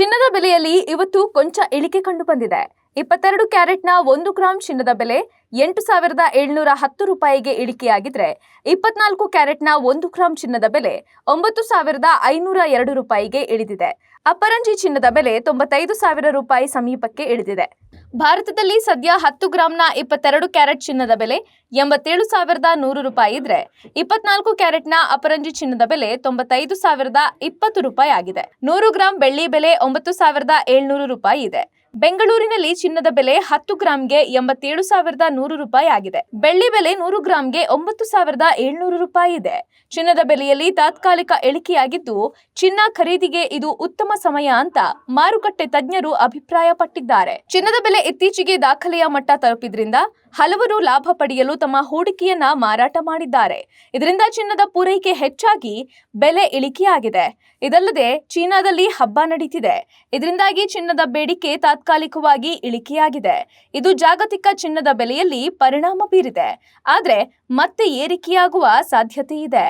ಚಿನ್ನದ ಬೆಲೆಯಲ್ಲಿ ಇವತ್ತು ಕೊಂಚ ಇಳಿಕೆ ಕಂಡು ಬಂದಿದೆ. 22 ಕ್ಯಾರೆಟ್ನ 1 ಗ್ರಾಂ ಚಿನ್ನದ ಬೆಲೆ 8,710 ರೂಪಾಯಿಗೆ ಇಳಿಕೆಯಾಗಿದ್ರೆ 24 ಕ್ಯಾರೆಟ್ನ 1 ಗ್ರಾಂ ಚಿನ್ನದ ಬೆಲೆ 9,502 ರೂಪಾಯಿಗೆ ಇಳಿದಿದೆ. ಅಪರಂಜಿ ಚಿನ್ನದ ಬೆಲೆ 95,000 ರೂಪಾಯಿ ಸಮೀಪಕ್ಕೆ ಇಳಿದಿದೆ. ಭಾರತದಲ್ಲಿ ಸದ್ಯ 10 ಗ್ರಾಂನ 22 ಕ್ಯಾರೆಟ್ ಚಿನ್ನದ ಬೆಲೆ 87,100 ರೂಪಾಯಿ ಇದ್ರೆ 24 ಕ್ಯಾರೆಟ್ನ ಅಪರಂಜಿ ಚಿನ್ನದ ಬೆಲೆ 95,020 ರೂಪಾಯಿ ಆಗಿದೆ. 100 ಗ್ರಾಂ ಬೆಳ್ಳಿ ಬೆಲೆ 9,700 ರೂಪಾಯಿ ಇದೆ. ಬೆಂಗಳೂರಿನಲ್ಲಿ ಚಿನ್ನದ ಬೆಲೆ 10 ಗ್ರಾಂಗೆ 87,100 ರೂಪಾಯಿ ಆಗಿದೆ. ಬೆಳ್ಳಿ ಬೆಲೆ 100 ಗ್ರಾಂಗೆ 9,700 ರೂಪಾಯಿ ಇದೆ. ಚಿನ್ನದ ಬೆಲೆಯಲ್ಲಿ ತಾತ್ಕಾಲಿಕ ಇಳಿಕೆಯಾಗಿದ್ದು ಚಿನ್ನ ಖರೀದಿಗೆ ಇದು ಉತ್ತಮ ಸಮಯ ಅಂತ ಮಾರುಕಟ್ಟೆ ತಜ್ಞರು ಅಭಿಪ್ರಾಯಪಟ್ಟಿದ್ದಾರೆ. ಚಿನ್ನದ ಬೆಲೆ ಇತ್ತೀಚೆಗೆ ದಾಖಲೆಯ ಮಟ್ಟ ತಲುಪಿದ್ರಿಂದ ಹಲವರು ಲಾಭ ಪಡೆಯಲು ತಮ್ಮ ಹೂಡಿಕೆಯನ್ನ ಮಾರಾಟ ಮಾಡಿದ್ದಾರೆ. ಇದರಿಂದ ಚಿನ್ನದ ಪೂರೈಕೆ ಹೆಚ್ಚಾಗಿ ಬೆಲೆ ಇಳಿಕೆಯಾಗಿದೆ. ಇದಲ್ಲದೆ ಚೀನಾದಲ್ಲಿ ಹಬ್ಬ ನಡೀತಿದೆ. ಇದರಿಂದಾಗಿ ಚಿನ್ನದ ಬೇಡಿಕೆ ತಾತ್ಕಾಲಿಕವಾಗಿ ಇಳಿಕೆಯಾಗಿದೆ. ಇದು ಜಾಗತಿಕ ಚಿನ್ನದ ಬೆಲೆಯಲ್ಲಿ ಪರಿಣಾಮ ಬೀರಿದೆ. ಆದರೆ ಮತ್ತೆ ಏರಿಕೆಯಾಗುವ ಸಾಧ್ಯತೆ ಇದೆ.